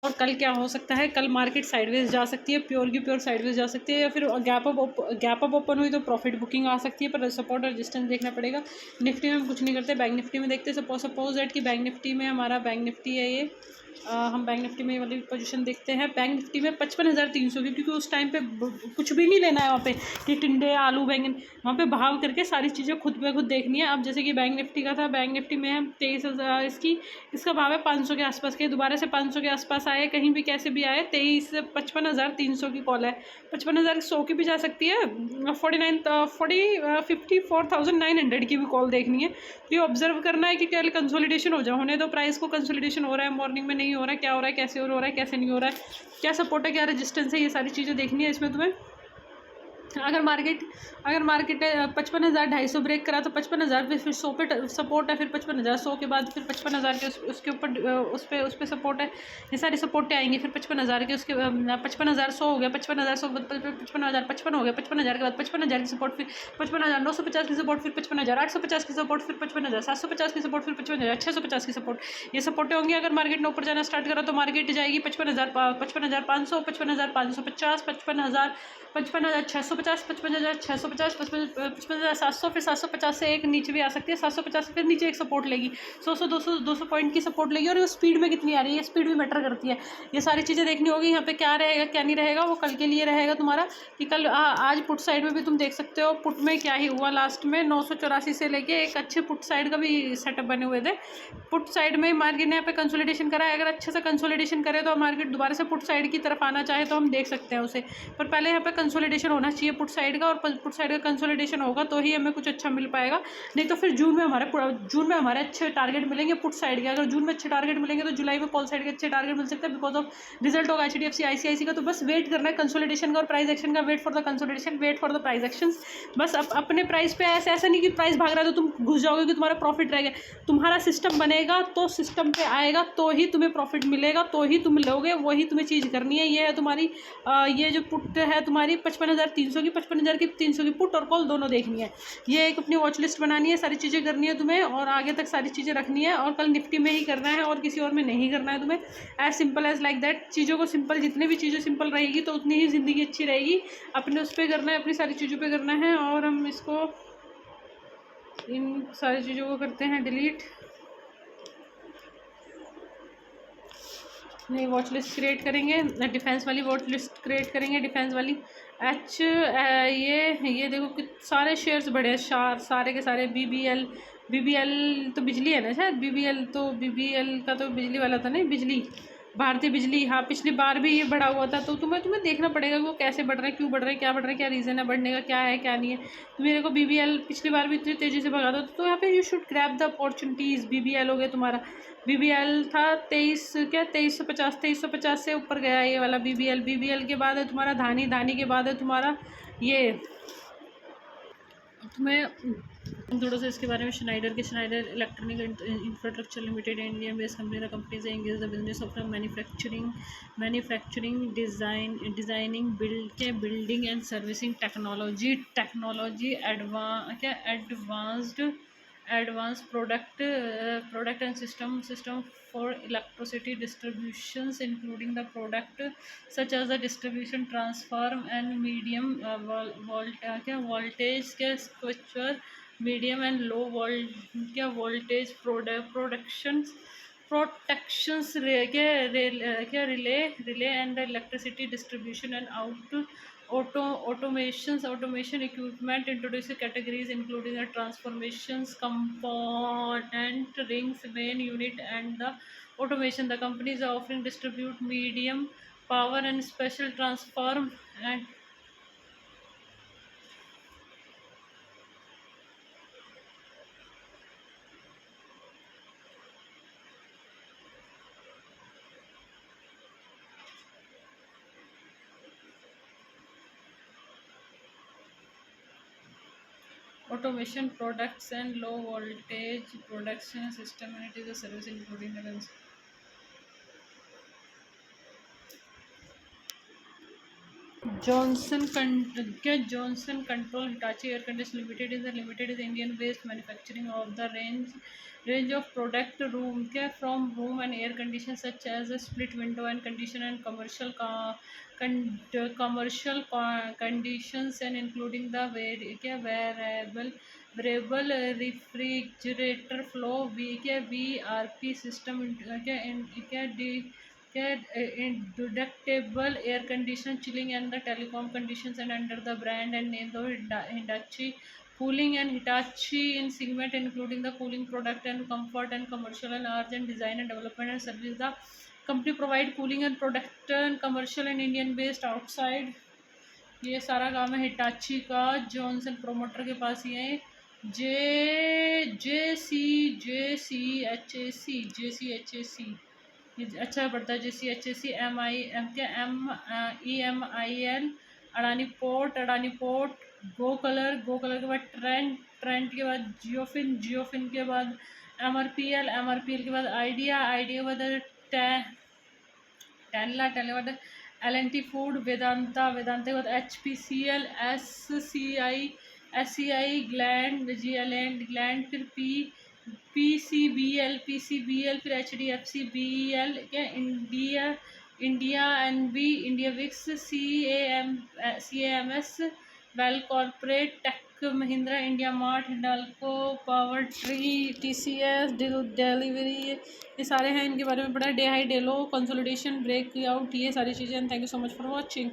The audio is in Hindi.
और कल क्या हो सकता है, कल मार्केट साइडवेज जा सकती है, प्योर की प्योर साइडवेज जा सकती है, या फिर गैप अप ओपन हुई तो प्रॉफिट बुकिंग आ सकती है, पर सपोर्ट और रेजिस्टेंस देखना पड़ेगा। निफ्टी में हम कुछ नहीं करते, बैंक निफ्टी में देखते हैं। सपोज दैट कि बैंक निफ्टी में हमारा बैंक निफ्टी है ये, हम बैंक निफ्टी में वाली पोजीशन देखते हैं। बैंक निफ्टी में 55,300 की, क्योंकि उस टाइम पे कुछ भी नहीं लेना है वहाँ पे कि टिंडे आलू बैंगन, वहाँ पे भाव करके सारी चीज़ें खुद ब खुद देखनी है। अब जैसे कि बैंक निफ्टी का था, बैंक निफ्टी में हम 23,000 इसका भाव है 500 के आसपास के, दोबारा से 500 के आसपास आए, कहीं भी कैसे भी आए, 55,300 की कॉल है। 55,100 की भी जा सकती है, 54,900 की भी कॉल देखनी है। तो ये ऑब्जर्व करना है कि कल कंसोलिडेशन हो जाए, होने दो प्राइस को, कंसोलिडेशन हो रहा है मॉर्निंग में, नहीं हो रहा है, क्या हो रहा है, कैसे हो रहा है, कैसे नहीं हो रहा है, क्या सपोर्ट है, क्या रेजिस्टेंस है, ये सारी चीज़ें देखनी है इसमें तुम्हें। अगर मार्केट 55,250 ब्रेक करा तो 55,000 फिर 100 पे सपोर्ट है, फिर 55,100 के बाद फिर 55,000 के उसके ऊपर उस पर सपोर्ट है। ये सारी सपोर्टें आएंगी, फिर 55,000 के उसके 55,100 हो गया, 55,100 के बाद 55,055 हो गया, 55,000 के बाद 55,000 की सपोर्ट, फिर 55,950 की सपोर्ट, फिर 55,850 की सपोर्ट, फिर 55,750 की सपोर्ट, फिर 55,650 की सपोर्ट। ये सपोर्टें होंगी। अगर मार्केट ने ऊपर जाना स्टार्ट करा तो मार्केट जाएगी 55,500, 55,550, 55,650, 55,650, 55,700, फिर 750 से एक नीचे भी आ सकती है, 750 फिर नीचे एक सपोर्ट लेगी, 100 पॉइंट की सपोर्ट लेगी। और स्पीड में कितनी आ रही है, स्पीड भी मैटर करती है। ये सारी चीज़ें देखनी होगी। यहाँ पे क्या रहेगा क्या नहीं रहेगा वो कल के लिए रहेगा तुम्हारा, कि कल आज पुट साइड में भी तुम देख सकते हो पुट में क्या ही हुआ। लास्ट में 984 से लेके एक अच्छे पुट साइड का भी सेटअप बने हुए थे। पुट साइड में मार्केट ने यहाँ पे कंसोलिडेशन करा है, अगर अच्छे से कंसोलिडेशन करे तो मार्केट दोबारा से पुट साइड की तरफ आना चाहे तो हम देख सकते हैं उसे, पर पहले यहाँ पे कंसोलिडेशन होना चाहिए पुट साइड का, और पुट साइड का कंसोलिडेशन होगा तो ही हमें कुछ अच्छा मिल पाएगा। नहीं तो फिर जून में हमारे अच्छे टारगेट मिलेंगे पुट साइड के। अगर जून में अच्छे टारगेट मिलेंगे तो जुलाई में कॉल साइड के अच्छे टारगेट मिल सकते हैं, बिकॉज ऑफ रिजल्ट होगा HDFC ICICI का। तो बस वेट करना है कंसोलिडेशन का और प्राइस एक्शन का, wait for the consolidation, wait for the price action. बस अपने प्राइस पे ऐसा नहीं कि प्राइस भाग रहा है तो तुम घुस जाओगे कि तुम्हारा प्रॉफिट रहेगा। तुम्हारा सिस्टम बनेगा तो सिस्टम पे आएगा तो ही तुम्हें प्रॉफिट मिलेगा, तो ही तुम लोगे, वही तुम्हें चीज़ करनी है। ये है तुम्हारी ये जो पुट है तुम्हारी 55,300 की, 55,300 की पुट और कॉल दोनों देखनी है। ये एक अपनी वॉच लिस्ट बनानी है, सारी चीज़ें करनी है तुम्हें, और आगे तक सारी चीज़ें रखनी है, और कल निफ्टी में ही करना है और किसी और में नहीं करना है तुम्हें। As simple as like that. चीज़ों को सिंपल, जितनी भी चीज़ें सिंपल रहेगी तो उतनी ही ज़िंदगी अच्छी रहेगी। अपने उस पर करना है, अपनी सारी चीज़ों पर करना है, और हम इसको इन सारी चीज़ों को करते हैं डिलीट। नई वॉच लिस्ट क्रिएट करेंगे, डिफेंस वाली वॉच लिस्ट क्रिएट करेंगे, डिफेंस वाली ये देखो कि सारे शेयर्स बढ़े हैं, सारे के सारे। BBL तो बिजली है ना शायद, BBL का तो बिजली वाला था, नहीं बिजली, भारतीय बिजली। हाँ, पिछली बार भी ये बढ़ा हुआ था, तो तुम्हें देखना पड़ेगा कि वो कैसे बढ़ रहा है, क्यों बढ़ रहा है, क्या बढ़ रहा है, क्या रीज़न है बढ़ने का, क्या है क्या नहीं है। तो मेरे को BBL पिछली बार भी इतनी तेज़ी से भगा दो, तो यहाँ पे you should grab the opportunities. BBL हो गया तुम्हारा, BBL था 2350 से ऊपर गया ये वाला BBL के बाद है तुम्हारा धानी के बाद है तुम्हारा ये। तुम्हें थोड़ा सा इसके बारे में Schneider electronic infrastructure limited, Indian based company the company से engage the business of manufacturing designing building and servicing technology advanced product and system for electricity distributions, including the product such as the distribution transform and medium voltage switcher, medium and low voltage protections relay and the electricity distribution and automation equipment, introducing categories including the transformations component rings main unit and the automation. The companies are offering distribute medium power and special transform and automation products and low voltage production system, and it is a service including the Johnson control Hitachi air condition limited is Indian based manufacturing of the range of product room क्या from room and air condition such as a split window and condition and conditions and including the variable refrigerator flow क्या VRP system क्या deductible air condition chilling and the telecom conditions and under the brand and name of Hitachi cooling and Hitachi in segment including the cooling product and comfort and commercial and urgent design and development and service. The company provide cooling and product and commercial and Indian based outside. ये सारा काम है हिटाची का जॉनसन प्रोमोटर के पास ही है जे सी अच्छा पड़ता है JCHAC EMIL अडानी पोर्ट गो कलर के बाद ट्रेंड के बाद जियोफिन के बाद MRPL के बाद आइडिया के बाद टेनला के बाद LNT फूड वेदांता के बाद HPCL SCI ग्लैंड फिर PCBL फिर HDFC BEL क्या India NV India VIX CAMS well corporate tech Mahindra India mart Hindalco power tree TCS delivery ये सारे हैं, इनके बारे में पढ़ा। Day high day low consolidation break out, ये सारी चीज़ें। Thank you so much for watching.